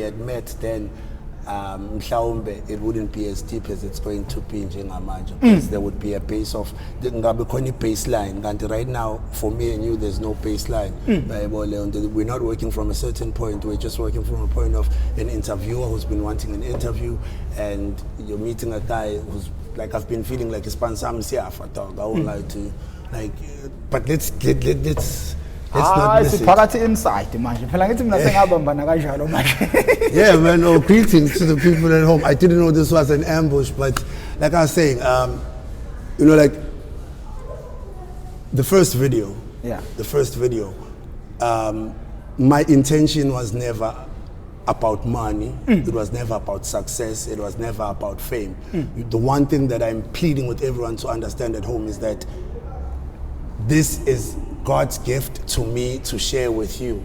had met, then mhlawumbe it wouldn't be as deep as it's going to be njengamanje, because there would be a base of ngabe khona baseline. And right now for me and you there's no baseline. We're not working from a certain point, we're just working from a point of an interviewer who's been wanting an interview, and you're meeting a guy who's like, I've been feeling like a sponsor dog. I won't lie to you. Like, but let's not miss it. Inside, yeah, man. Oh, greetings to the people at home. I didn't know this was an ambush, but like I was saying, you know, like the first video. Yeah. The first video. My intention was never about money. It was never about success. It was never about fame. The one thing that I'm pleading with everyone to understand at home is that this is God's gift to me to share with you.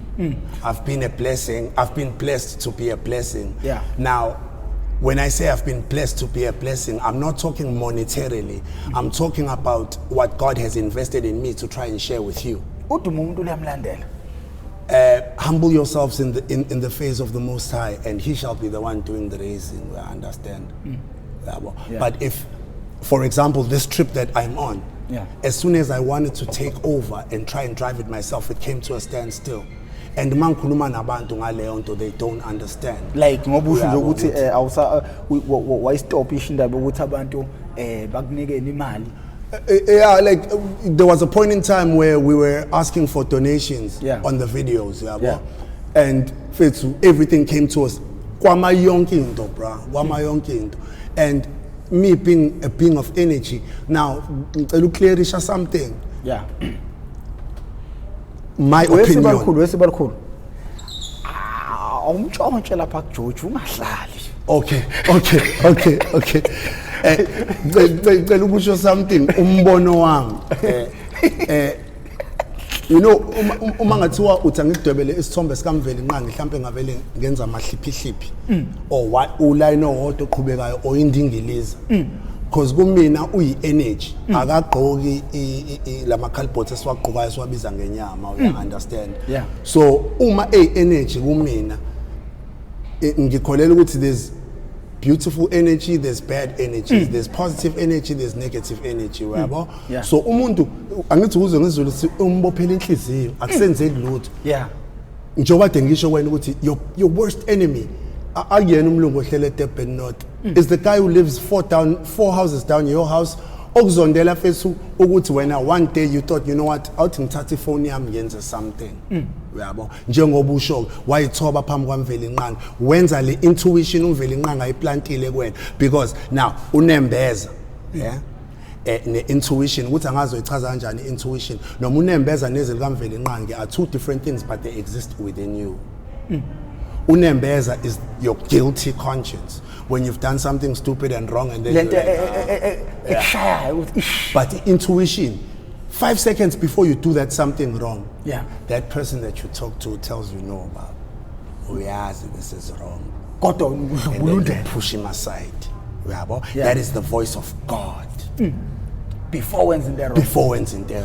I've been a blessing. I've been blessed to be a blessing. Yeah. Now, when I say I've been blessed to be a blessing, I'm not talking monetarily. I'm talking about what God has invested in me to try and share with you. Humble yourselves in the face of the Most High, and He shall be the one doing the raising. I understand. Yeah. But if, for example, this trip that I'm on, as soon as I wanted to take over and try and drive it myself, it came to a standstill. And mankhuluma nabantu ngaleyo nto, they don't understand. Like ngobusho ukuthi why stop ishindaba ukuthi abantu bakunike imali. Yeah, like there was a point in time where we were asking for donations on the videos, and everything came to us. Kwama yonke into, bra. Kwama yonke into. And me being a being of energy, now to clear something. Yeah. My opinion. Okay. Ngicela ukusho something umbono wami. You know, uma ngathiwa uthi angidwebele isithombe sikamveli nqangi mhlambe ngavele ngenza amahliphihliphi or uline owodwa oqhubekayo or indingiliza, because kumina uyi energy akagqoki lama cardboards esiwagqokayo siwabiza ngenyama, you understand. Yeah. So uma energy kumina ngikholela ukuthi there's beautiful energy, there's bad energy, there's positive energy, there's negative energy, right? So umuntu angithi kuze ngizulu umbophela inhliziyo akusenzeki lutho. Yeah. Njoba dengisho wena ukuthi your worst enemy akuyena umlungu ohlele eDurban North is the guy who lives four houses down your house, okuzondela fesu ukuthi wena one day you thought, you know what, awuthi ngithatha ifone yami ngenze something. Yabo njengoba usho wayithoba phambi kwamveli nqanga wenza le intuition umveli nqanga iplantile kwena, because now unembeza ne intuition ukuthi angazoyichaza kanjani intuition noma unembeza nezwi likamveli nqanga are two different things, but they exist within you. Unembeza is your guilty conscience when you've done something stupid and wrong, and then but intuition, 5 seconds before you do that something wrong, that person that you talk to tells you no about. This is wrong. And then you push him aside. That is the voice of God. Before when's in there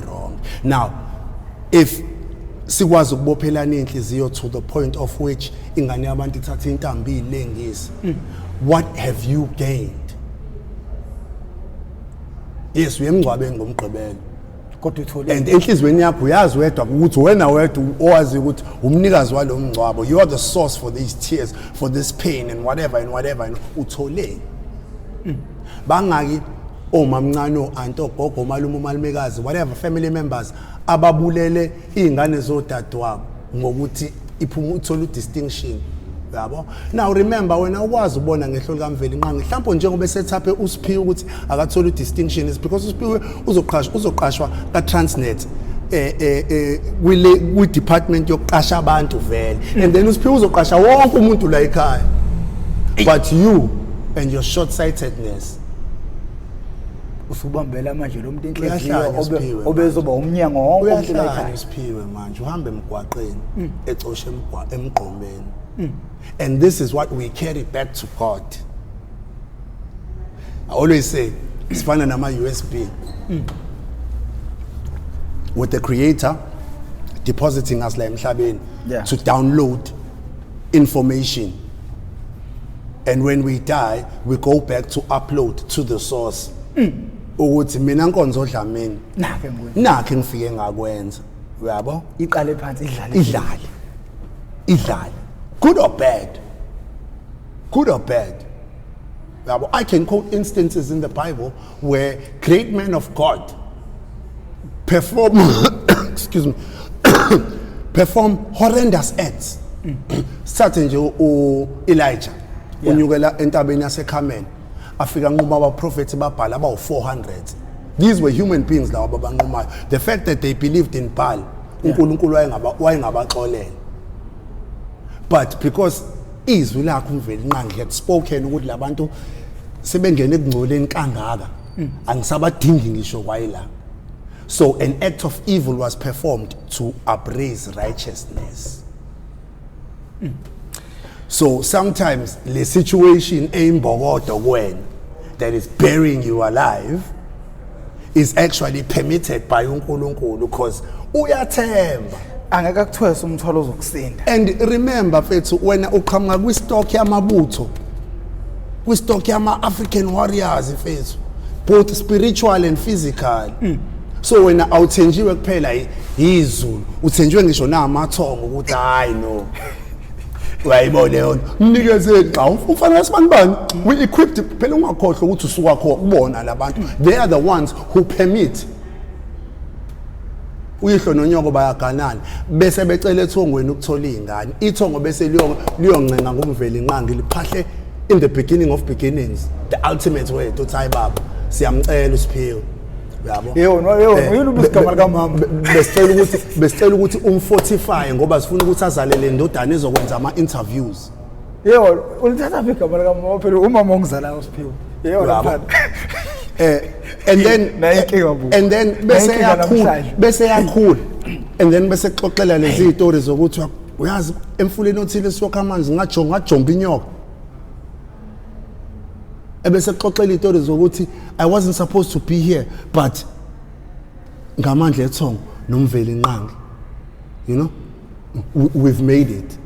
wrong. Now, if sikwazi ukubophelana inhliziyo to the point of which ingane yabantu ithatha intambi ilengisa, what have you gained? Yes, uyemngcwabeni ngomgqibelo. And enhlizweni yakho uyazi wedwa ukuthi wena wedwa owazi ukuthi umnikazi walo mngcwabo, you are the source for these tears, for this pain and whatever and uthole. Bangaki omamncane anto gogo malume umalumekazi whatever family members ababulele izingane zodadewabo ngokuthi iphuma uthola distinction, yabo. Now remember, wena ukwazi ubona ngehlo likamveli nqanga mhlawumbe njengoba esethaphe uSiphiwe ukuthi akathola distinction is because uSiphiwe uzoqashwa ka Transnet kwi department yokuqasha abantu vele, and then uSiphiwe uzoqasha wonke umuntu la ekhaya, but you and your short-sightedness usubambela manje lo muntu enhliziyo obezoba umnyango wonke umuntu la ekhaya. USiphiwe manje uhamba emgwaqeni ecoshe emgqomeni. And this is what we carry back to God. I always say, it's fun and USB. With the Creator depositing us like emhlabeni to download information And when we die, we go back to upload to the source. Ukuthi mina Nkonzo Dlamini nakhe ngifike ngakwenza. Uyabo? Iqale phansi idlale. Good or bad? Good or bad? I can quote instances in the Bible where great men of God perform perform horrendous acts. Starting nje Elijah unyukela entabeni yaseKhameli afika nquma abaprophets babhala about 400. These were human beings lawa abanqumayo. The fact that they believed in Baal, uNkulunkulu wayengabaxolele. But because izwi lakho umveli nqangi had spoken ukuthi labantu sebengene ekungcoleni kangaka angisabadingi ngisho kwayila. So an act of evil was performed to upraise righteousness. So sometimes the situation aimbokodo when that is burying you alive is actually permitted by uNkulunkulu because uyathemba angeke akuthwese umthwalo ozokusinda. And remember fethu wena uqhamuka kwistock yamabutho kwistock yama African warriors fethu both spiritual and physical. So when awuthenjiwe kuphela izulu uthenjiwe ngisho namathongo ukuthi hayi no wayibona yona mnikeze xa ufanele sibanibani we equipped phela ungakhohlwa ukuthi usuka kho kubona labantu they are the ones who permit uyihlo nonyoko bayaganana bese becela ethongweni ukuthola izingane ithongo bese liyoncenga ngomveli nqangi liphahle in the beginning of beginnings the ultimate way to hayi baba siyamcela usiphiwe yabo yini ubusigama lika mama besicela ukuthi 45 ngoba sifuna ukuthi azalele indodana ezokwenza ama interviews ulithatha igama lika mama phela umama ongizalayo usiphiwe and then bese yakhula and then bese xoxela lezi stories zokuthi uyazi emfuleni othile siyokha amanzi ngajomba inyoka ebese xoxela istories zokuthi I wasn't supposed to be here but ngamandla ethongo nomveli nqangi you know we've made it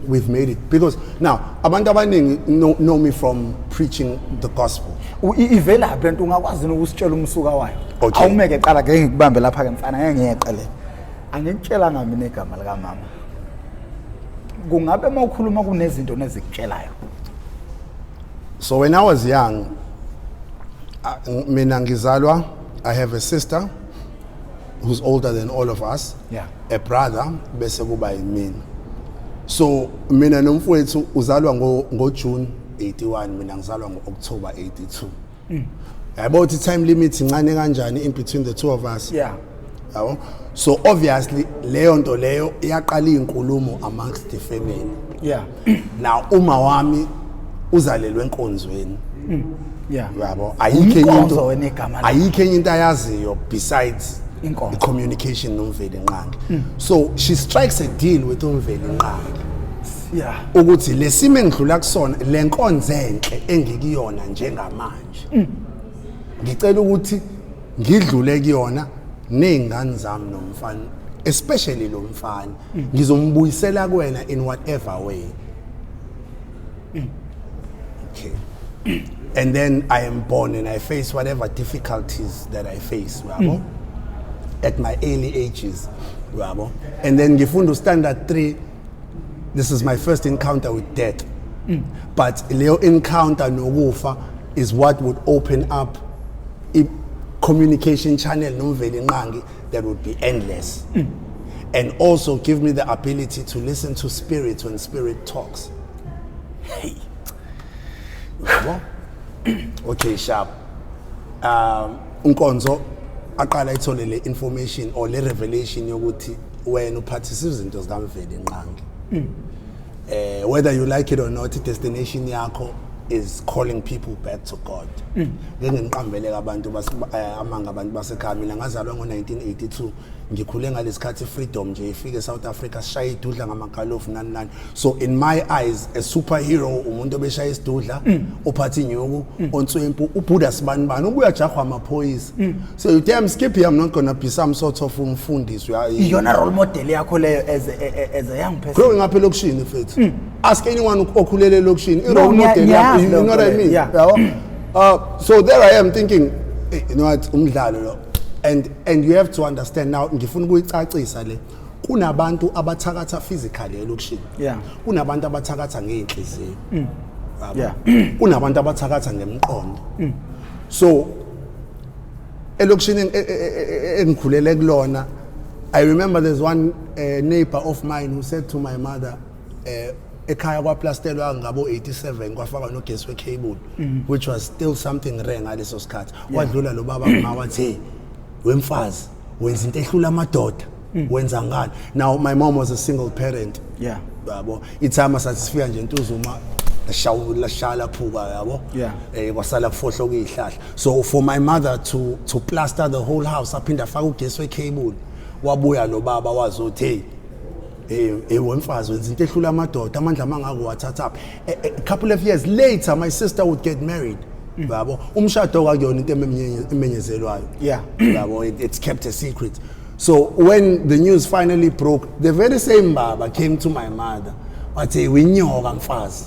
we've made it because now abantu abaningi know me from preaching the gospel. Ivela lento ungakwazi ukusitshela umsuka wayo awumeke qala ke ngikubambe lapha ke mfana ngeke ngiyeqele angikutshela ngami negama lika mama kungabe mawukhuluma kunezinto nezikutshelayo. So when I was young mina ngizalwa I have a sister who's older than all of us, a brother bese kuba yimina. So mina nomfowethu uzalwa ngo June 81 mina ngizalwa ngo October 82. About the time limit incane kanjani in between the two of us. Yabo. So obviously leyo nto leyo iyaqala inkulumo amongst the family. Now uma wami uzalelwe enkonzweni. Yabo. Ayikho into ayaziyo besides the communication nomveli nqangi. So she strikes a deal with umveli nqangi. Ukuthi lesimo engidlula kusona lenkonzo enhle engikuyona njengamanje. Ngicela ukuthi ngidlule kuyona nezingane zami nomfana especially lo mfana ngizombuyisela kuwena in whatever way. Okay. And then I am born and I face whatever difficulties that I face, at my early ages, and then ngifunda standard 3. This is my first encounter with death, but Leo encounter nokufa is what would open up a communication channel nomveli nqangi that would be endless, and also give me the ability to listen to spirit when spirit talks. Hey. Okay, sharp. Nkonzo aqala ithole le information or le revelation yokuthi wena uphathisa izinto zikamveli nqangi. Whether you like it or not, destination yakho is calling people back to God. Ngeke ngiqambele abantu amanga abantu basekhaya mina ngazalwa ngo1982 ngikhule ngalesikhathi freedom nje ifike South Africa sishaya idudla ngamagalofu nani. So in my eyes a superhero umuntu obeshaya isidudla ophatha inyuku onswempu ubuda sibanibani ubuya jahwa amaphoyisa. So you damn Skippy, I'm not gonna be some sort of umfundisi. Iyona role model yakho leyo as a young person. Growing up elokishini mfethu. Ask anyone okhulele elokishini I role model yakho, you know what I mean? Yeah. So there I am thinking, hey, you know what, umdlalo lo. And you have to understand now ngifuna ukuyicacisa le kunabantu abathakatha physically elokishini. Yeah. Kunabantu abathakatha ngeenhliziyo. Yeah. Kunabantu abathakatha ngemqondo. So elokishini engikhulele kulona, I remember there's one neighbor of mine who said to my mother ekhaya kwaplastelwa ngabo 87 kwafaka no gas we cable which was still something rare ngaleso sikhathi. Wadlula lo baba mawathi wemfazi wenza into ehlula amadoda wenza ngani. Now my mom was a single parent. Yeah. Yabo ithama satisfika nje intuzuma la shala phuka yabo. Yeah. Kwasala kufohloka izihlahla. So for my mother to plaster the whole house aphinda afaka ugesi we cable wabuya lo baba wazothi wemfazi wenza into ehlula amadoda amandla mangako wathatha. A couple of years later my sister would get married. Yabo umshado akuyona into emenyezelwayo. Yeah. Yabo it's kept a secret. So when the news finally broke, the very same baba came to my mother wathi winyoka mfazi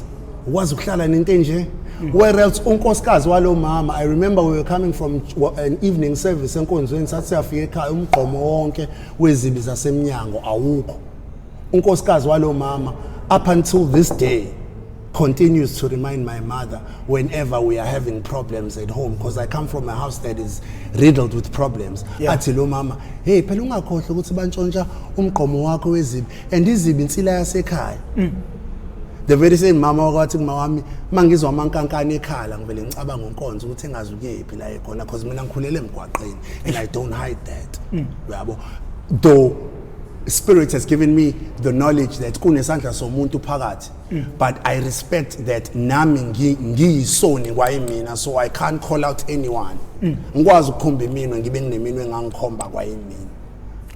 ukwazi ukuhlala nento enje. Where else unkosikazi walo mama, I remember we were coming from an evening service enkonzweni sathi siyafika ekhaya umgqomo wonke wezibi zasemnyango awukho. Unkosikazi walo mama up until this day continues to remind my mother whenever we are having problems at home, because I come from a house that is riddled with problems. Athi lo mama, hey phela ungakhohle ukuthi bantshontsha umgqomo wakho wezibi and izibi insila yasekhaya. The very same mama wakwathi kumawami mangizwa amankankane ekhala ngivele ngicabanga ngonkonzo ukuthi engazi ukuyephi la ekhona because mina ngikhulele emgwaqeni and I don't hide that. Yabo though Spirit has given me the knowledge that kunesandla somuntu phakathi, but I respect that nami ngiyisoni kwayimina, so I can't call out anyone. Ngikwazi ukukhomba iminwe ngibe ngineminwe engangikhomba kwayimina.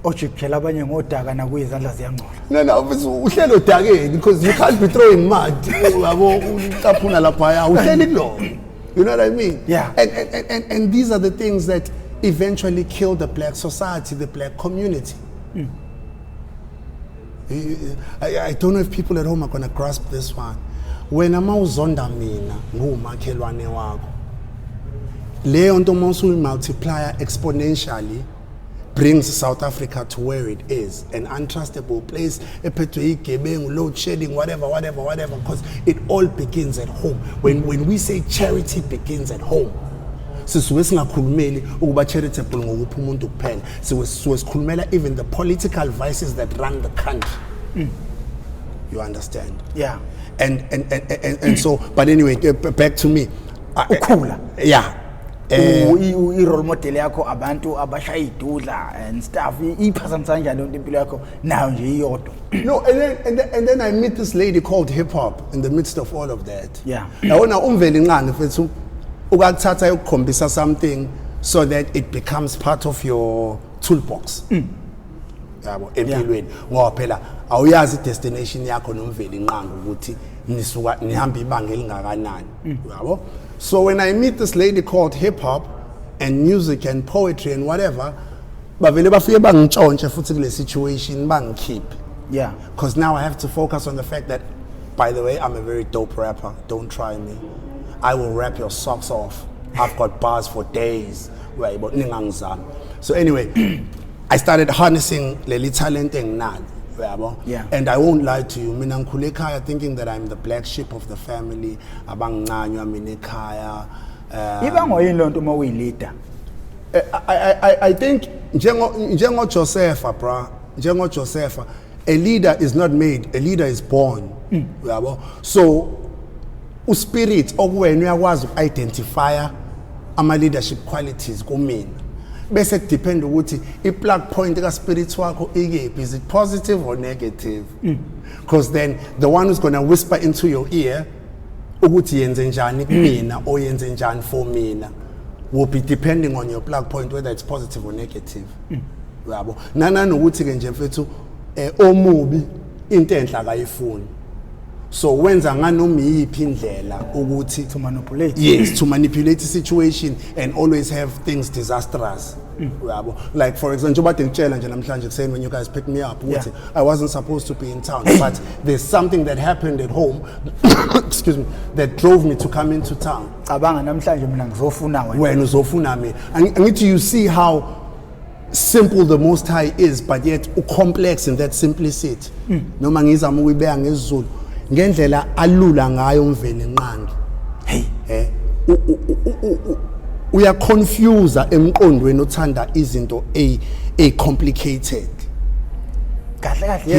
Ojiphela abanye ngodaka na kuyizandla ziyangcola. No uhlelo odakeni because you can't be throwing mud yabo ucaphuna lapha ya uhleli kulo. You know what I mean? Yeah. And these are the things that eventually kill the black society, the black community. I don't know if people at home are going to grasp this one. When amawuzonda mina ngumakhelwane wakho, leyo nto mawusu multiplier exponentially brings South Africa to where it is, an untrustable place, ephethwe igebengu, load shedding, whatever, because it all begins at home. When we say charity begins at home, sisuke singakhulumeli ukuba charitable ngokupha umuntu kuphela, sikhulumela even the political vices that run the country. You understand? Yeah. And so, but anyway, back to me. Ukhula. Yeah. I-role model yakho abantu abashaya idudla and stuff iphazamisa kanjani impilo yakho nayo nje iyodwa. No, and then I meet this lady called hip hop in the midst of all of that. Yeah. Yabona umveli ngane mfethu ukakuthatha ukukhombisa something so that it becomes part of your toolbox. Yabo empilweni ngoba phela awuyazi destination yakho nomveli nqango ukuthi nisuka nihamba ibanga elingakanani. Yabo. So when I meet this lady called hip hop and music and poetry and whatever, bavele bafike bangitshontshe futhi kule situation bangikhiphe. Yeah. Because now I have to focus on the fact that, by the way, I'm a very dope rapper. Don't try me. I will rap your socks off. I've got bars for days. So anyway, I started harnessing leli talent enginalo. Yeah. And I won't lie to you. Mina ngikhule ekhaya thinking that I'm the black sheep of the family. Abangincanywa mina ekhaya. Iba ngoyini lonto uma uyileader? I think njengo Josepha, bra. Njengo Josepha, a leader is not made, a leader is born. So uspirit okuwena uyakwazi ukidentify ama leadership qualities kumina. Bese depend ukuthi I-plug point ka spirit wakho ikephi, is it positive or negative? Because then the one who's going to whisper into your ear ukuthi yenze njani kumina or yenze njani for mina will be depending on your plug point whether it's positive or negative. yabo nanokuthi ke nje mfethu omubi into enhle akayifuni so wenza nganoma iyiphi indlela ukuthi to manipulate yes to manipulate the situation and always have things disastrous yabo like for example njengoba ngitshela nje namhlanje saying when you guys picked me up ukuthi I wasn't supposed to be in town but there's something that happened at home excuse me that drove me to come into town cabanga namhlanje mina ngizofuna wena uzofuna mina angithi you see how simple the Most High is but yet complex in that simplicity noma ngizama ukuyibeka ngesizulu ngendlela alula ngayo umveli nqangi uya confuse emqondweni othanda izinto a complicated kahle kahle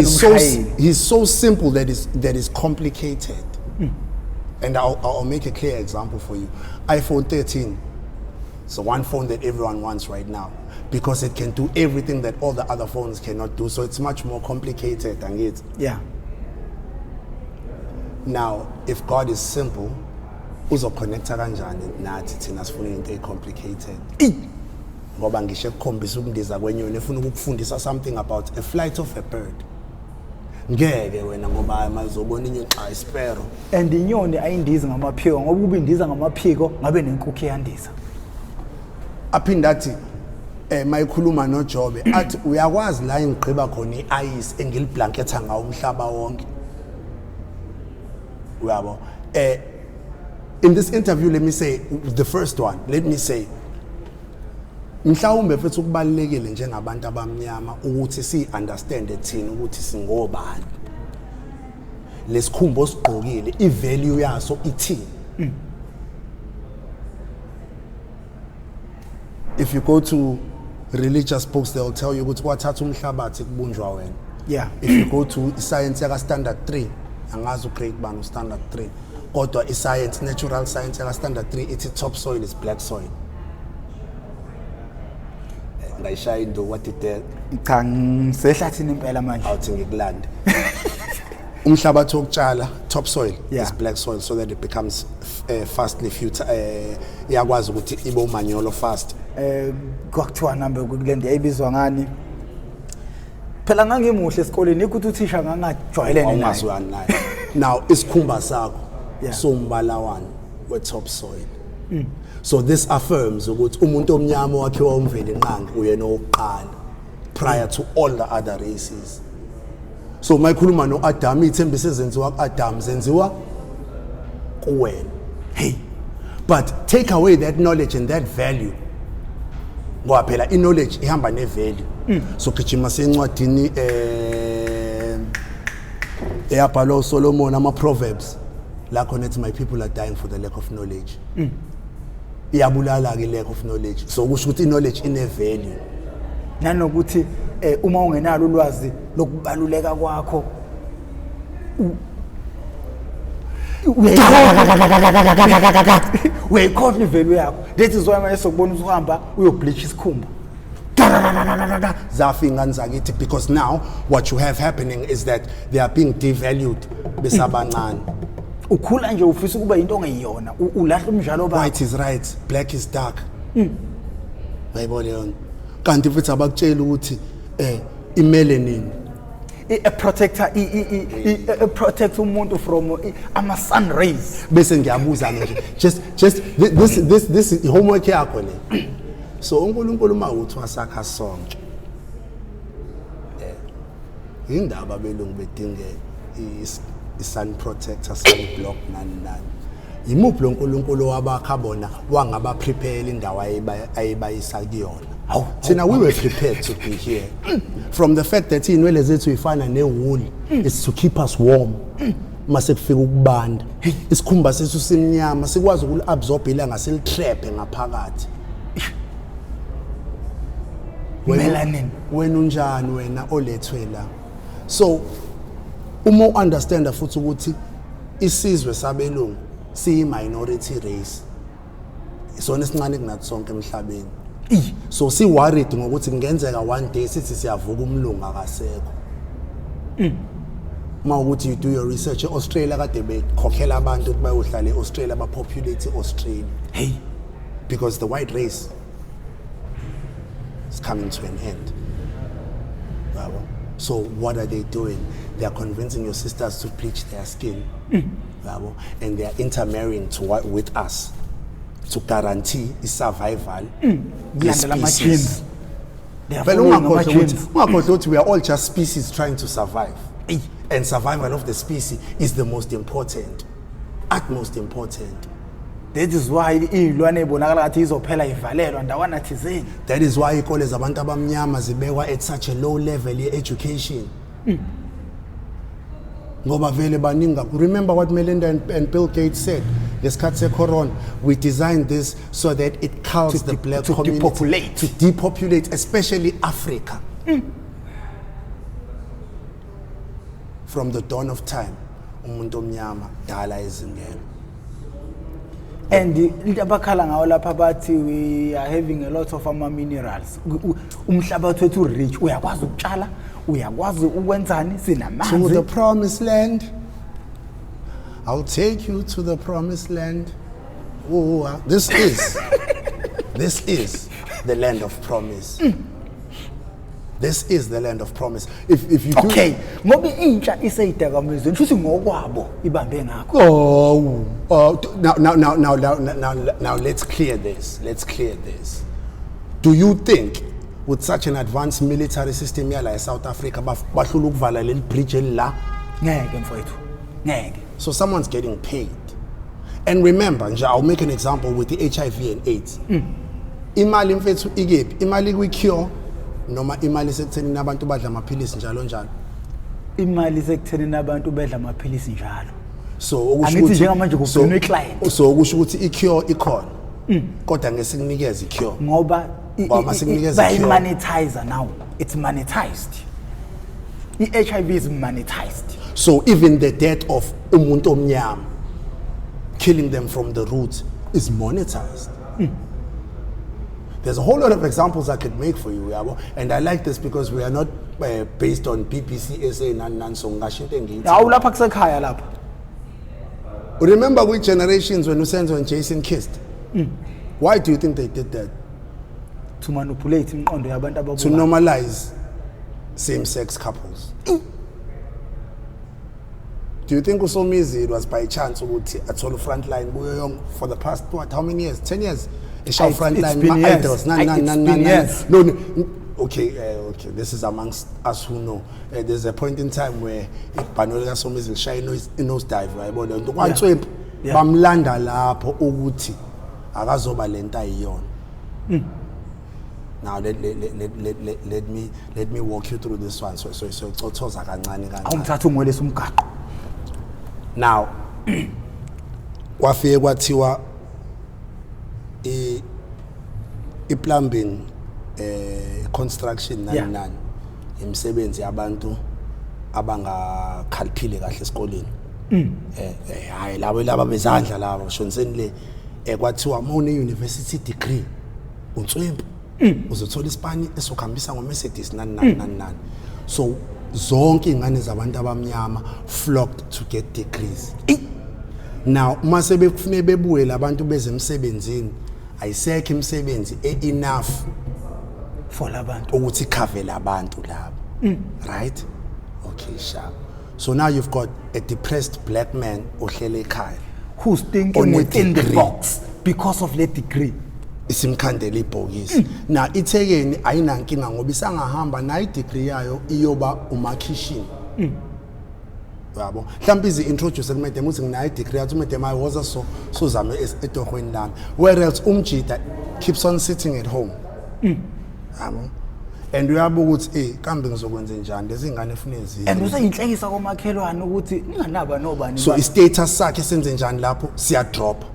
he's so simple that is complicated and I'll make a clear example for you. iPhone 13 is the one phone that everyone wants right now because it can do everything that all the other phones cannot do, so it's much more complicated than it. Yeah. Now, if God is simple, uzoconnecta kanjani nathi thina sifuna into complicated. Ngoba ngisho ekukhombisa ukundiza kwenyoni efuna ukufundisa something about a flight of a bird. Ngeke wena ngoba mazobona inyoni xa isparrow. And inyoni ayindiza ngamaphiko ngoba ubindiza ngamaphiko ngabe nenkukhu yandiza. Aphinda athi mayikhuluma noJobe athi uyakwazi la ingigqiba khona ice engiliblanketha ngawo umhlaba wonke. Uyabo in this interview let me say the first one let me say mhlawumbe futhi ukubalekile njengabantu abamnyama ukuthi si understand thina ukuthi singobani lesikhumbo sigqokile ivalue yaso ithini. If you go to religious books they'll tell you ukuthi kwathatha umhlabathi kubunjwa wena. Yeah. If you go to science yaka standard 3 angazi ugrade bani standard 3 kodwa science natural science yaka standard 3 ithi top soil is black soil. Ngayishaya into what did they cha ngisehlathini impela manje awuthi ngikulanda umhlabathi wokutshala top soil is black soil so that it becomes fastly futile iyakwazi ukuthi ibe umanyolo fast kwakuthiwa nambe kulende yayibizwa ngani phela ngangimuhle esikoleni ukuthi uthisha ngangajwayelene naye now isikhumba sakho sombala one we top soil. So this affirms ukuthi umuntu omnyama wakhiwa umveli nqangi uyena oqala prior to all the other races. So mayikhuluma noAdam ithembiso ezenziwa kuAdam zenziwa kuwena. Hey, but take away that knowledge and that value ngoba phela knowledge ihamba ne value. So gijima sencwadini eyabhalwa uSolomon ama Proverbs la khona ethi my people are dying for the lack of knowledge. Iyabulala ke lack of knowledge. So kusho ukuthi knowledge ine value. Nanokuthi uma ungenalo ulwazi lokubaluleka kwakho uyayikhohlwa ivalue yakho. That is why manje sokubona usihamba uyobleach isikhumba. Zafingani zakithi because now what you have happening is that they are being devalued besabancane. Ukhula nje ufisa ukuba into ongeyona ulahla umjalo bakho. White is right, black is dark. Bayibona yona. Kanti futhi abakutshela ukuthi imelanin a protector protect umuntu from ama sun rays. Bese ngiyabuza nje just this is homework yakho le. So uNkulunkulu mawuthi wasakha sonke. Indaba belungu bedinge sun protector sun block nani. Yimuphi lo uNkulunkulu wabakha bona wangaba prepare indawo ayibayisa kuyona. Thina we were prepared to be here. From the fact that inwele zethu ifana newool is to keep us warm. Mase kufika ukubanda. Isikhumba sethu simnyama sikwazi ukuli-absorb ilanga silitrap ngaphakathi. Melanin. Wena unjani wena olethwe la. So uma understand futhi ukuthi isizwe sabelungu siyi minority race. Isona esincane kunathi sonke emhlabeni. So si worried ngokuthi kungenzeka one day sithi siyavuka umlungu akasekho. Mawukuthi you do your research eAustralia kade bekhokhela abantu ukuthi bayohlala eAustralia bapopulate eAustralia. Hey, because the white race is coming to an end. So what are they doing? They are convincing your sisters to bleach their skin, and they are intermarrying with us to guarantee the survival. The species. But we are all just species trying to survive, and survival of the species is the most important, utmost important. That is why that is why you call as abantu abamnyama zibekwa at such a low level of education. Remember what Melinda and Bill Gates said? We designed this so that it culls the black community to depopulate, especially Africa. From the dawn of time, umuntu omnyama dala izingelo. And we are having a lot of minerals. To rich. To the promised land. I'll take you to the promised land. Oh, this is the land of promise. This is the land of promise. If you okay, now let's clear this. Do you think with such an advanced military system here like South Africa, so someone's getting paid? And remember, I'll make an example with the HIV and AIDS. Imali mfethu igephi? Imali kwi cure noma imali sekuthenini abantu badla amaphilisi njalo njalo? Imali sekuthenini abantu badla amaphilisi njalo. So angithi njengamanje kuvuna iclient. So okusho ukuthi i-cure ikhona. Kodwa ngesikunikeza i-cure. Ngoba masikunikeza i-cure. Monetizer now. It's monetized. I-HIV is monetized. So even the death of umuntu omnyama, killing them from the roots, is monetized. There's a whole lot of examples I could make for you, and I like this because we are not based on BBC, SA, Remember which generations when Usenzo and Jason kissed? Why do you think they did that? To manipulate to normalize same-sex couples. Do you think Usomizi it was by chance at all frontline for the past how many years? 10 years? It's been years. No. Okay, this is amongst us who know. There's a point in time where Panola Somizi shine nose dive, right? But bamlanda lapho ukuthi akazoba lenta iyon. Now let me walk you through this one. So now kwafike kwathiwa i-plumbing construction nani imisebenzi yabantu abangakhaliphile kahle esikoleni hayi laba bezandla laba shoniseni le kwathiwa mawune university degree uNtswempu uzothola isipani esokhambisa ngoMercedes nani. So zonke ingane zabantu abamnyama flocked to get degrees. Now mase bekufune bebuye labantu bezemsebenzini ayisekho imisebenzi enough for labantu ukuthi cover labantu labo. Right? Okay, sharp. So now you've got a depressed black man ohlele ekhaya who's thinking within the box because of the degree. Isimkhandela ibhokisi. Now iThekwini ayinankinga ngoba isangahamba nayo degree yayo iyoba umakhishin. Yabo mhlawumbe izi introduce kumede muthi nginayo degree yathi umede my was so zame etohweni lami, whereas umjida keeps on sitting at home. Yabo and uyabuka ukuthi kambe ngizokwenza njani lezi ingane efuna ezini and usayinhlekisa komakhelwane ukuthi ninganaba nobani. So istatus sakhe senze njani lapho siya drop.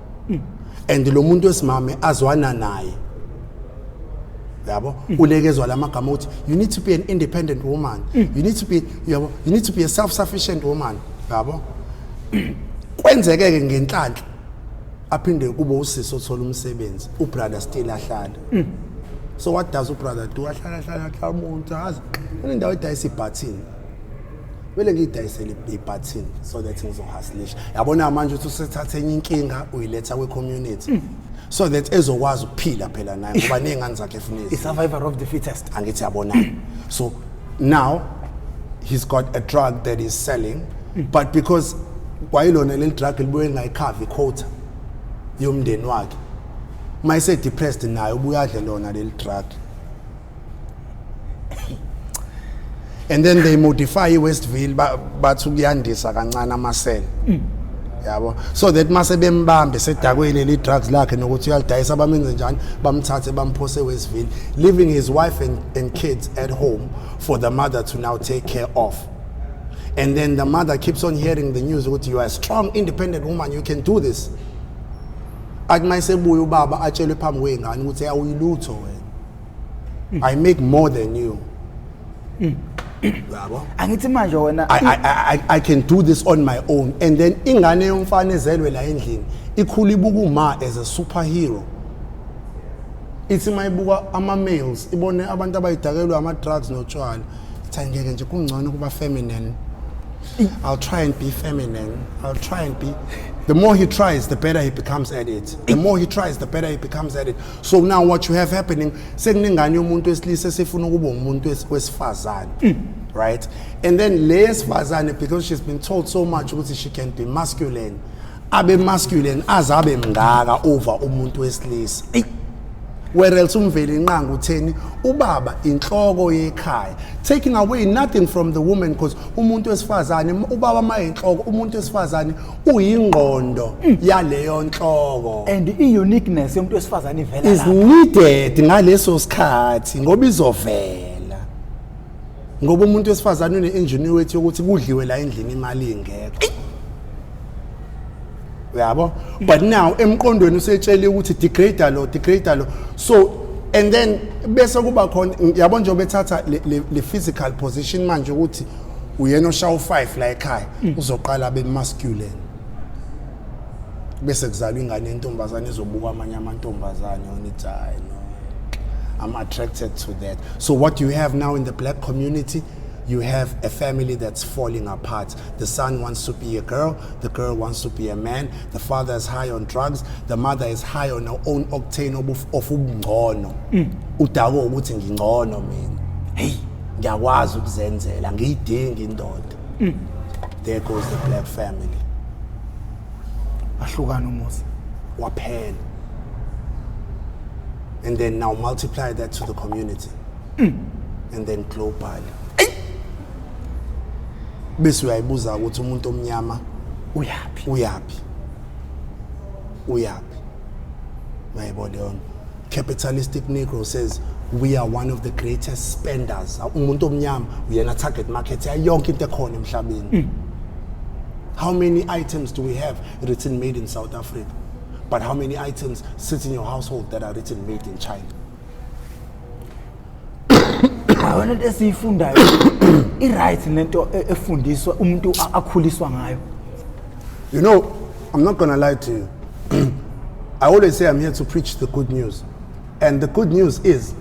And lo muntu wesimame azwana naye yabo ulekezwa lamagama uthi you need to be an independent woman, you need to be a self-sufficient woman yabo kwenzeke ngenhlanhla aphinde kube usisi othola umsebenzi ubrother still ahlala. So what does ubrother do? Ahlala umuntu azi indawo edayisa ibhathini vele ngidayisela ibhathini so that ngizohustlisha yabona manje uthi usethathe enye inkinga uyiletha kwe-community so that ezokwazi ukuphila phela naye ngoba nezingane zakhe efunezi i survivor of the fittest angithi yabona. So now he's got a drug that he's selling, but because while on a little drug libuye ngayikhavi quota yomndeni wakhe mayise depressed nayo ubuyadle lona leli drug. And then they modify Westville bathi kuyandisa kancane amasela. Yabo, so that mase bembambe sedakweni le drugs lakhe nokuthi uyalidayisa bamenze njani bamthathe bamphose Westville, leaving his wife and kids at home for the mother to now take care of. And then the mother keeps on hearing the news ukuthi you are a strong independent woman, you can do this. Athi mayisebuya ubaba atshelwe phambi kwengane ukuthi awuyilutho wena, I make more than you. Angithi manje wena I can do this on my own. And then ingane yomfana ezelwe la endlini ikhula ibuka uma as a superhero. Ithi mayibuka ama males ibone abantu abayidakelwe ama drugs notshwala, ithi ngeke nje kungcono kuba feminine. I'll try and be feminine. I'll try and be. The more he tries, the better he becomes at it. The more he tries, the better he becomes at it. So now what you have happening, sekunengane umuntu wesilisa sefuna ukuba umuntu wesifazane, right? And then lesifazane, because she's been told so much ukuthi she can be masculine, abe masculine azabe mngaka over umuntu wesilisa. Whereas umveli nqanga utheni ubaba inhloko yekhaya, taking away nothing from the woman, because umuntu wesifazane ubaba mayinhloko, umuntu wesifazane uyingqondo yaleyo nhloko, and uniqueness yomuntu wesifazane ivela is needed ngaleso sikhathi ngoba izovela, ngoba umuntu wesifazane une ingenuity yokuthi kudliwe la endlini imali ingekho. Yabo, but now emqondweni usetshele ukuthi degrade lo. So and then bese kuba khona yabo nje bethatha le physical position manje ukuthi uyena oshaw 5 la ekhaya uzoqala be masculine, bese kuzalwa ingane entombazane ezobuka amanye amantombazane onithi hayi no, I'm attracted to that. So what you have now in the black community, you have a family that's falling apart. The son wants to be a girl, the girl wants to be a man, the father is high on drugs, the mother is high on her own octane of ubungcono. Udako ukuthi ngingcono mina. Hey, ngiyakwazi ukuzenzela, ngiyidinga indoda. There goes the black family. Ahlukana umuzi. Waphela. And then now multiply that to the community. And then globally. Bese uyayibuza ukuthi umuntu omnyama uyaphi. Mayibona, capitalistic Negro says we are one of the greatest spenders. Umuntu omnyama uyena target market yonke into ekhona emhlabeni. How many items do we have written made in South Africa? But how many items sit in your household that are written made in China? Wena esiyifundayo i-right lento efundiswa umuntu akhuliswa ngayo. You know, I'm not going to lie to you. I always say I'm here to preach the good news. And the good news is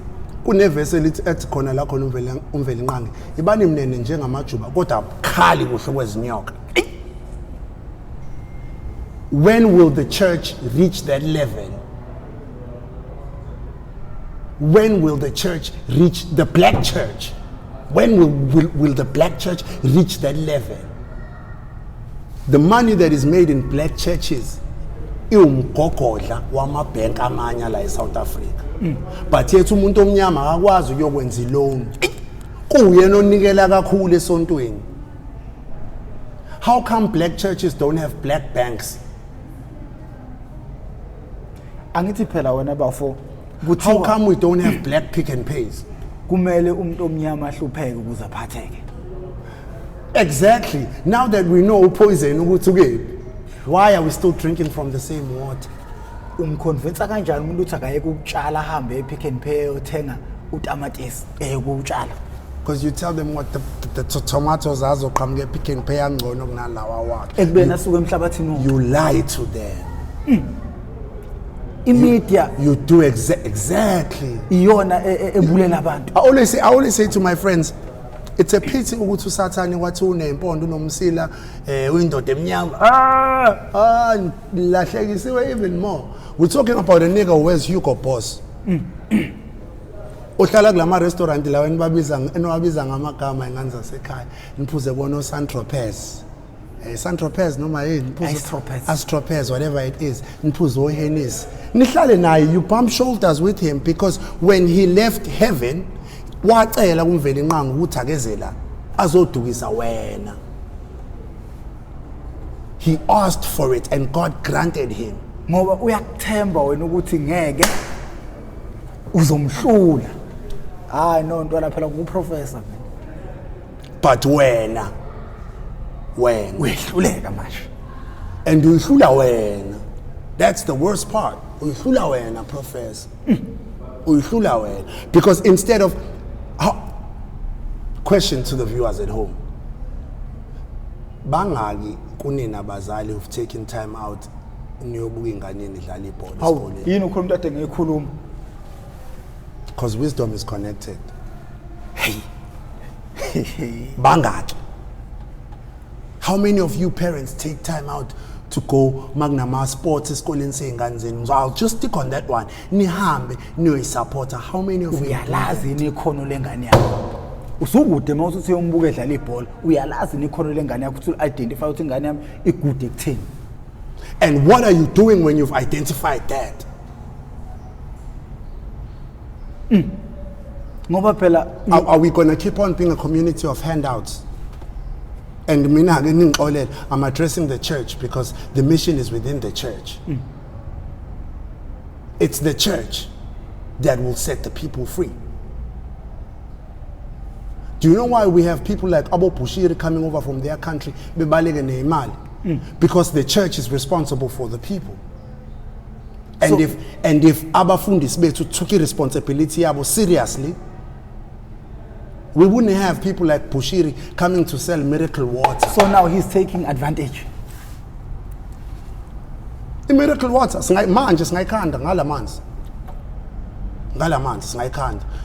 kunevese lithi ethi khona la khona umveli nqangi ibani mnene njengamajuba kodwa khali kuhle kwezinyoka. When will the church reach that level? When will the church reach the black church? When will the black church reach that level? The money that is made in black churches iwumgogodla wamabhenki amanye la eSouth Africa. But yethu umuntu omnyama akakwazi ukuyokwenza loan. Kuyena onikela kakhulu esontweni. How come black churches don't have black banks? Angithi phela wena bafo. How come we don't have black pick and pays? Kumele umuntu omnyama ahlupheke ukuze aphatheke. Exactly. Now that we know poison ukuthi why are we still drinking from the same water? Umconvince kanjani umuntu uthi akayeke ukutshala ahambe ePick n Pay uthenga utamatisi ukutshala? Because you tell them what the tomatoes azoqhamuka ePick n Pay angcono kunalawa wakhe. Ekubeni asuke emhlabathini. You lie to them. Media. You do exactly. Iyona ebulela abantu. I always say to my friends, it's a pity ukuthi uSathane wathi unempondo unomsila uyindoda emnyama. Lahlekisiwe even more. We're talking about a nigga who wears Hugo Boss. Uhlala kulama restaurant lawa eniwabiza ngamagama engane zasekhaya. Niphuze bona Saint-Tropez. Saint-Tropez noma yini? Astropez, whatever it is. Niphuze oHennis. Nihlale naye, you bump shoulders with him because when he left heaven, wacela kumvela inqangu ukuthi akezela azodukisa wena. He asked for it and God granted him. Ngoba uyakuthemba wena ukuthi ngeke uzomhlula. Hayi no ntwana phela kuprofessor. But wena uyehluleka manje. And uyihlula wena. That's the worst part. Uyihlula wena, professor. Uyihlula wena. Because instead of question to the viewers at home. Bangaki kunina bazali who've taken time out niyobuka ingane idlala ibhola esikoleni. Yini ukhuluma ade ngeyikhuluma? Because wisdom is connected. Bangaki. How many of you parents take time out to go magnama sports esikoleni seyingane zenu? I'll just stick on that one. Nihambe niyo supporter. How many of you uyalazi nekhono lengane yakho? Usukude mawuthi uyombuka edlala ibhola, uyalazi nekhono lengane yakho ukuthi identify ukuthi ingane yami igude ekutheni. And what are you doing when you've identified that? Ngoba phela Are we going to keep on being a community of handouts? And mina ke ningixolele, I'm addressing the church because the mission is within the church. It's the church that will set the people free. Do you know why we have people like Bushiri coming over from their country? Because the church is responsible for the people. And so, if Mfundisi took responsibility seriously, we wouldn't have people like Bushiri coming to sell miracle water. So now he's taking advantage. The miracle water,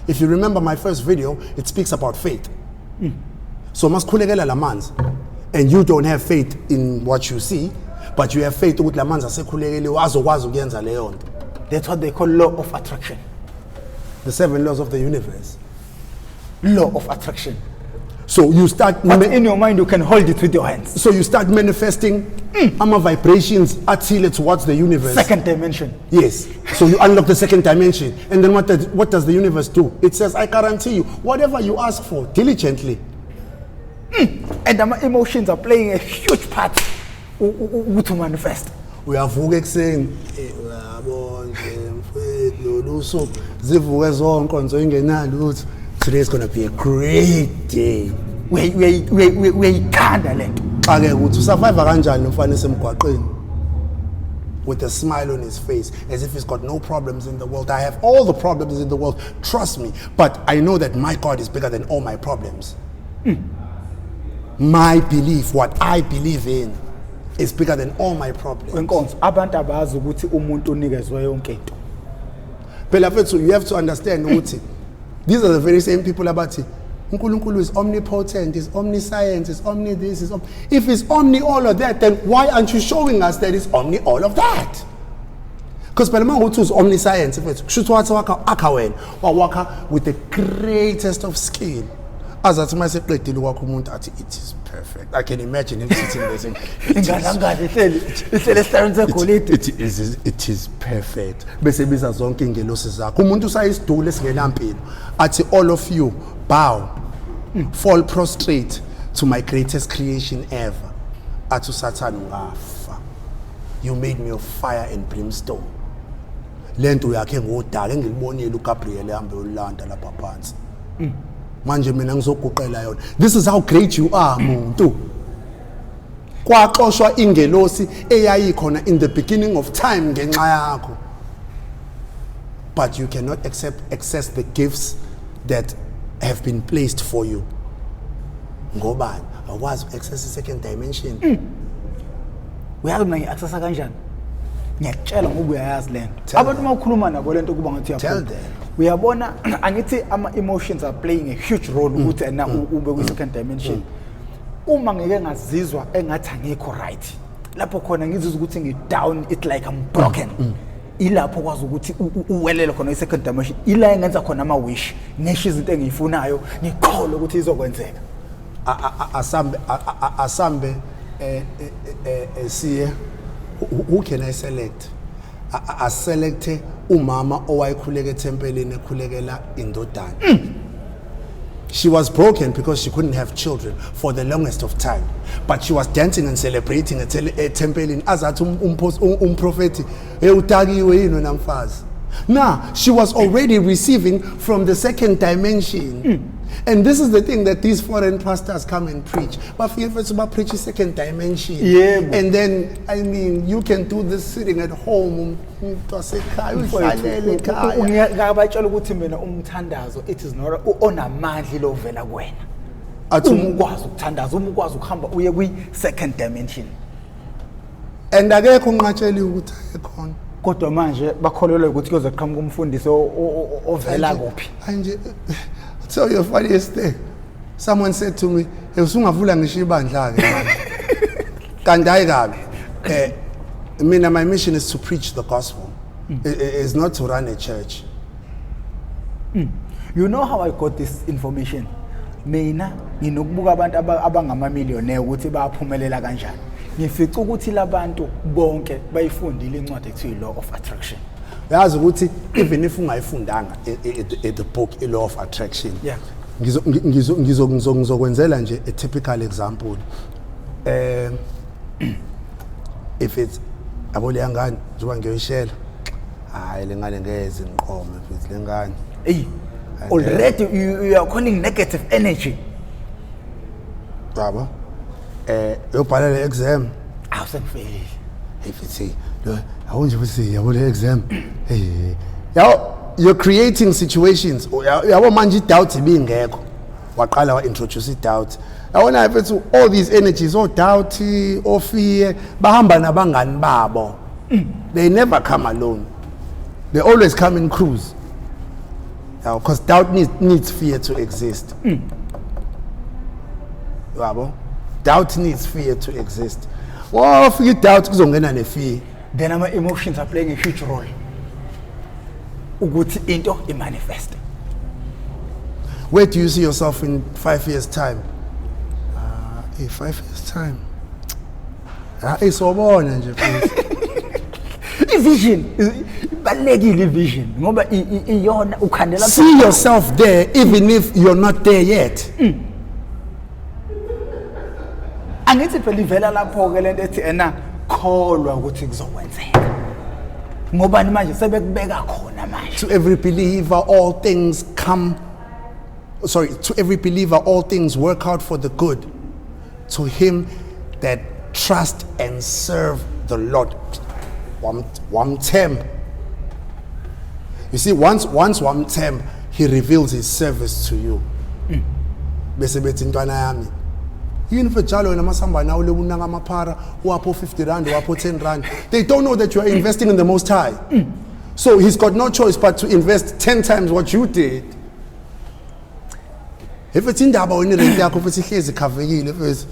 if you remember my first video, it speaks about faith. So and you don't have faith in what you see, but you have faith with that's what they call law of attraction. The 7 laws of the universe. Law of attraction. So you start, but in your mind you can hold it with your hands. So you start manifesting vibrations towards the universe. Second dimension. Yes. So you unlock the second dimension, and then what does the universe do? It says, I guarantee you, whatever you ask for diligently. And the emotions are playing a huge part to manifest. We are saying today is going to be a great day. We can't to survive with a smile on his face, as if he's got no problems in the world. I have all the problems in the world, trust me, but I know that my God is bigger than all my problems. My belief, what I believe in, is bigger than all my problems. You have to understand, these are the very same people about it. Nkulunkulu is omnipotent, is omniscience, is omni this, is if it's omni all of that, then why aren't you showing us that it's omni all of that? Because Pelama is omniscience, if it's with the greatest of skill. As it is perfect. I can imagine him sitting there saying, it is perfect. All of you bow, fall prostrate to my greatest creation ever. Atu Satan, you made me of fire and brimstone. Lento yake ngodala ngilibonile uGabriel ehambe ulanda lapha phansi. Manje mina ngizoguqela yona. This is how great you are, muntu. Kwaxoshwa ingelosi eyayikhona in the beginning of time ngenxa yakho. But you cannot access the gifts that have been placed for you. Ngobani? Awukwazi access the second dimension. Uyazi mina ngi-accessa kanjani? Ngiyakutshela ngoba uyayazi lento. Abantu makhuluma nabo lento kuba ngathi tell them. Uyabona angithi ama-emotions are playing a huge role ukuthi ena ube kwi-second dimension. Uma ngeke ngazizwa engathi angikho right, lapho khona ngizizwa ukuthi ngi-down, it like I'm broken. ilapho kwazi ukuthi uwelele khona i-second dimension ila engenza khona ama-wish ngisho izinto engiyifunayo ngikholwe ukuthi izokwenzeka. Asambe siye, who can I select? I selecte umama owayekhuleka ethempelini ekhulekela indodana. She was broken because she couldn't have children for the longest of time, but she was dancing and celebrating at tempelini azathi umprofeti utakiwe yini namfazi. Now she was already receiving from the second dimension. And this is the thing that these foreign pastors come and preach. But if you preach a second dimension, and then I mean you can do this sitting at home. It is not on a manly lovela when. Second dimension. And akekho unqatsheli ukuthi ekhona. Kodwa manje bakholelwa ukuthi kuzoqhamuka umfundisi ovela kuphi. Anje tell you the funniest thing. Someone said to me, "Usungavula ngisho ibandla ke." Kanti hayi kabi. My mission is to preach the gospel. It's not to run a church. You know how I got this information? Mina nginokubuka abantu abangamamillionaire ukuthi bayaphumelela kanjani. Ngifica ukuthi labantu bonke bayifundile incwadi ekuthiwa law of attraction. Yazi ukuthi even if ungayifundanga the book a law of attraction. Yeah. Ngizokwenzela nje a typical example. If it's abole yangani njengoba ngiyoyishela. Hayi lengane ngeze ngiqome if it's lengane. Already you are calling negative energy. Baba. Uyobhala le exam. Awusengifeli. If it's awunje ukuthi yabole exam. You're creating situations. Yabo manje doubt ibingekho. Waqala wa introduce doubt. Yabona if all these energies, doubt, fear, bahamba nabangani babo. They never come alone. They always come in crews. Because doubt needs fear to exist. Doubt needs fear to exist. Well, if you doubt, kuzongena ne fear. Then our emotions are playing a huge role. Ukuthi into manifest. Where do you see yourself in 5 years' time? In 5 years' time. Isobona nje please. Vision. Balekile vision. Ngoba iyona ukhandela. See yourself there even if you're not there yet. Angithi phela ivela lapho ke lento ethi ena kholwa ukuthi kuzokwenzeka. Ngobani manje sebekubeka khona manje. To every believer all things to every believer all things work out for the good to him that trust and serve the Lord. Wamthemba. You see, once wamthemba, he reveals his service to you. Bese bethi ntwana yami yini mfejalo namasamba nawo lebunanga amaphara wapho 50 rand wapho 10 rand. They don't know that you are investing in the Most High. So he's got no choice but to invest 10 times what you did. If it's indaba wena rent yakho futhi ihlezi khavekile futhi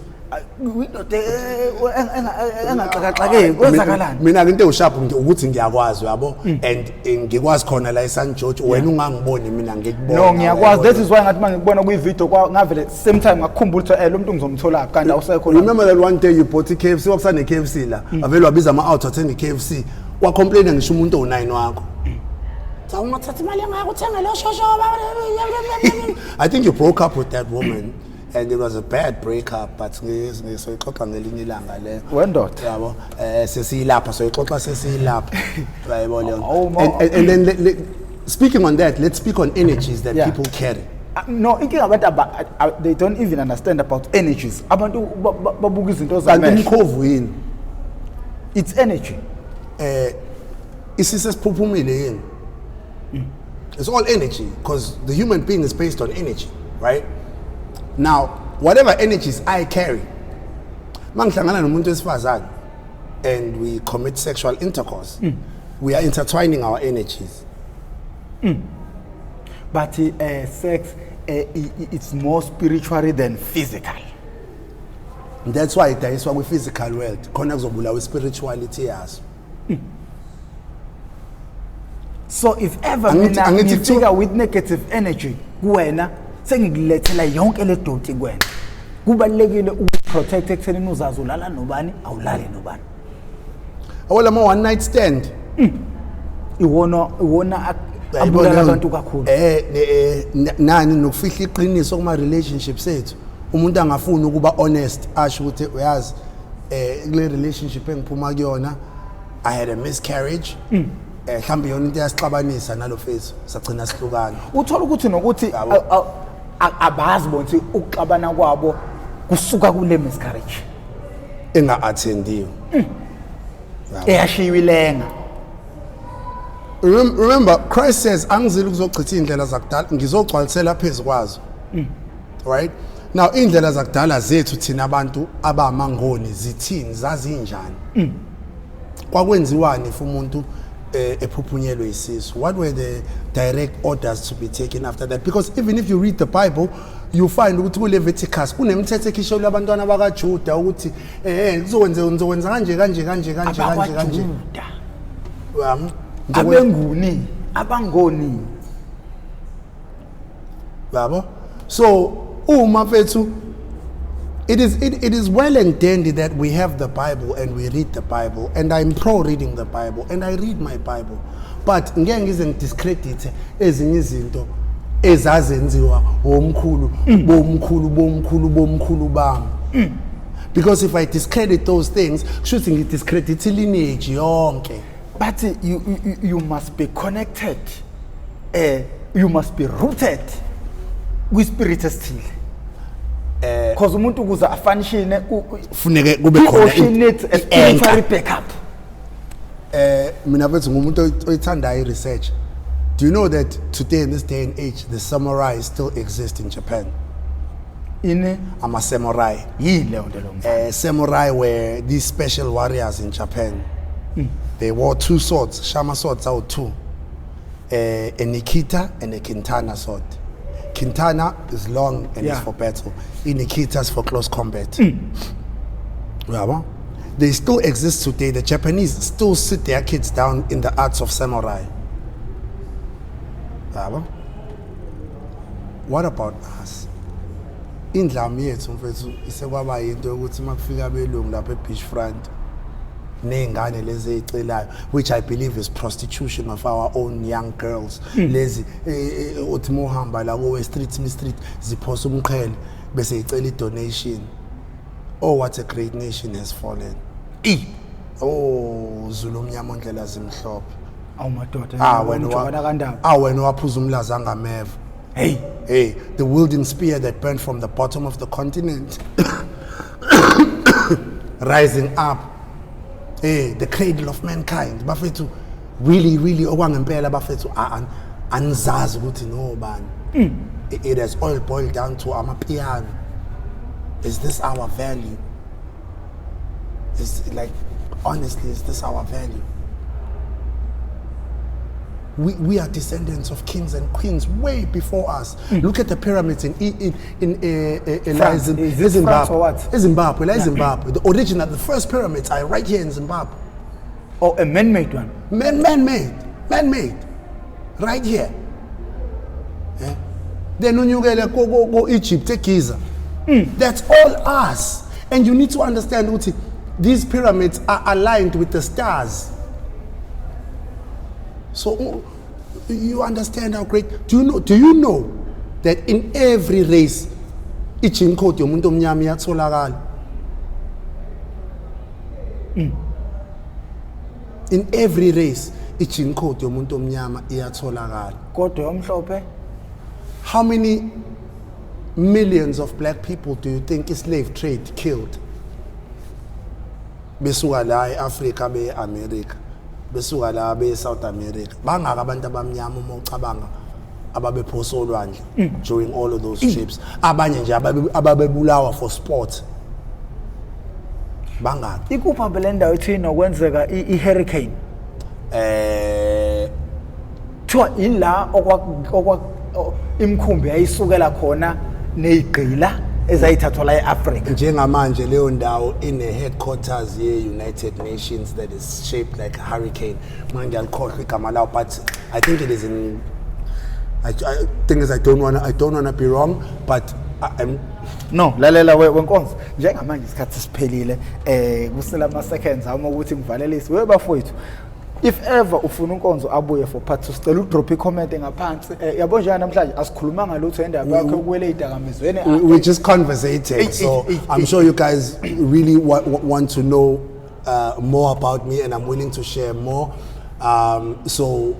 mina into usharp ukuthi ngiyakwazi yabo and ngikwazi khona la eSan George wena ungangiboni mina ngikubona. No ngiyakwazi, that is why ngathi mangikubona kwi-video ngavele same time ngakukhumbula ukuthi lo muntu ngizomthola kanti awusekho. Remember that one day you bought a KFC wakusane KFC la avele wabiza ama-out athenga KFC wacomplaina ngisho umuntu o9 wakho. I think you broke up with that woman and it was a bad breakup, but soyixoxa ngelinye ilanga le wendoda yabo sesiyilapha soyixoxa sesiyilapha yayibona. And then speaking on that, let's speak on energies that people carry. No, thinking about they don't even understand about energies. Abantu babuka izinto zamehlo. It's energy. Isisesiphumile yini? It's all energy because the human being is based on energy, right? Now, whatever energies I carry, mangihlangana nomuntu wesifazane and we commit sexual intercourse, we are intertwining our energies. But sex, it's more spiritual than physical. And that's why it's why we physical world. Khona kuzobulawa spirituality yaso. So if ever mina ngifika with negative energy kuwena sengikulethela yonke le doti kuwena kubalekile ukuprotect ekuthenini uzazi ulala nobani awulali nobani awela mo one night stand iwona abulala abantu kakhulu nani nokufihla iqiniso kuma relationships ethu umuntu angafuni ukuba honest asho ukuthi uyazi kule relationship engiphuma kuyona I had a miscarriage mhlambe yona into yasixabanisa nalo fethu sagcina sihlukana uthola ukuthi nokuthi abazi bonke ukuxabana kwabo kusuka kule miscarriage enga attendiwe eyashiwilenga. Remember Christ says angizile ukuzochitha indlela zakudala ngizogcwalisela phezulu kwazo right now indlela zakudala zethu thina abantu abamangoni zithini zazinjani kwakwenziwani if umuntu ephuphunyelwe isisu what were the direct orders to be taken after that because even if you read the Bible you find ukuthi kuLeviticus kunemithetho ekhishelwe abantwana bakaJuda ukuthi ngizokwenza kanje abangoni yabo so uma fethu it is well and dandy that we have the Bible and we read the Bible and I'm pro reading the Bible and I read my Bible but ngeke ngize ngidiscredit ezinye izinto ezazenziwa omkhulu bomkhulu bami because if I discredit those things should ngidiscredit lineage yonke. But you must be connected. You must be rooted with spirit still. Because umuntu kuza afanishine kufuneke kube khona a spiritual backup. Mina mfethu ngumuntu oyithandayo research. Do you know that today in this day and age the samurai still exist in Japan? I'm a samurai. Samurai were these special warriors in Japan. They wore two swords, Shama swords out two. A Nikita and a Kintana sword. Kintana is long and is for battle. Nikita is for close combat. They still exist today. The Japanese still sit their kids down in the arts of samurai. What about us? Indlami yethu mfethu isekwaba into ukuthi makufika abelungu lapha beachfront nengane lezi ezicelayo which I believe is prostitution of our own young girls lezi uthi mohamba la ko street ziphosa umqhele bese icela donation. Oh what a great nation has fallen. Oh Zulu mnyama ondlela zimhlophe awumadoda wena waphuza umlaza angameva. Hey, the wielding spear that burned from the bottom of the continent rising up. Hey, the cradle of mankind. Bafethu really okwangempela bafethu anzazi ukuthi no bani. It has all boiled down to amapiano. Is this our value? Is like honestly is this our value? We are descendants of kings and queens way before us. Look at the pyramids in Zimbabwe. Zimbabwe. The original, the first pyramids are right here in Zimbabwe. Oh, a man-made one. Man-made, right here. Yeah. Then when you go Egypt, take Giza. That's all us. And you need to understand, Uti, these pyramids are aligned with the stars. So you understand how great. Do you know that in every race gene code yomuntu omnyama iyatholakala? In every race gene code yomuntu omnyama iyatholakala. Kodwa omhlophe? How many millions of black people do you think slave trade killed? Besuka la eAfrica be America. Besuka la be South America bangaka abantu abamnyama uma ucabanga ababephosa olwandle during all of those trips abanye nje ababebulawa for sport bangaka ikupha belendawo ethi nokwenzeka ihurricane thiwa ila okwa imkhumbi ayisukela khona nezigqila ezayithathwa la eAfrica. Njengamanje leyo ndawo in a headquarters ye-United Nations that is shaped like a hurricane. Manje alikhohlwa igama lawo, but I think it is in. I think is I don't wanna be wrong, but I'm. No, lalela wenkonzo njengamanje isikhathi siphelile kusela ama seconds uma ukuthi ngivalelise webafowethu. If ever ufuna unkonzo abuye for part 2 sicela udrop i-comment ngaphansi. Yabo njani namhlanje asikhulumanga lutho endaba yakho ukuwele idakamizweni. We just conversated, so I'm sure you guys really want to know more about me, and I'm willing to share more. So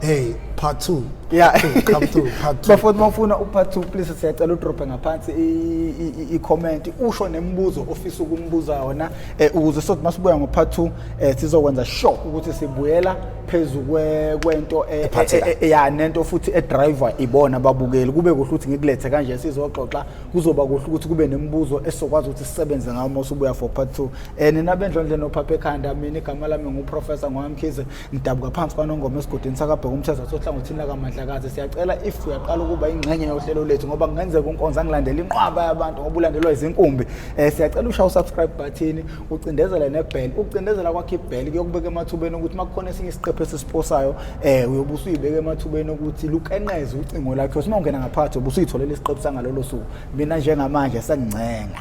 hey, part 2. Yeah, come through part 2. Before mafuna part 2, please siyacela udrop ngaphansi i-comment usho nembuzo ofisa ukumbuza wona ukuze sothi masibuya ngo part 2 sizokwenza sure ukuthi sibuyela phezulu kwento ya nento futhi edriver ibona ababukeli kube kuhle ukuthi ngikulethe kanje sizoxoxa kuzoba kuhle ukuthi kube nemibuzo esokwazi ukuthi sisebenze ngayo masibuya for part 2. Nina bendlondle nophaphe ekhanda, mina igama lami nguprofessor Ngwamkhize ngidabuka phansi kwanongoma esigodini sakabheka umthetho sohlangothini lakamandla. Siyacela if uyaqala ukuba ingxenye yohlelo lethu ngoba kungenzeka unkonzo angilandela inqwaba yabantu ngoba ulandelwa izinkumbi, siyacela ushaye usubscribe button, ucindezele nebell. Ukucindezela kwakhe ibell kuyokubeka emathubeni ukuthi makukhona esinye isiqephu esisiposayo uyobusa uyibeka emathubeni ukuthi lukenqeze ucingo lakho. Uma ungena ngaphakathi ubusuyitholela isiqephu sangalolo suku. Mina njengamanje sengcenga.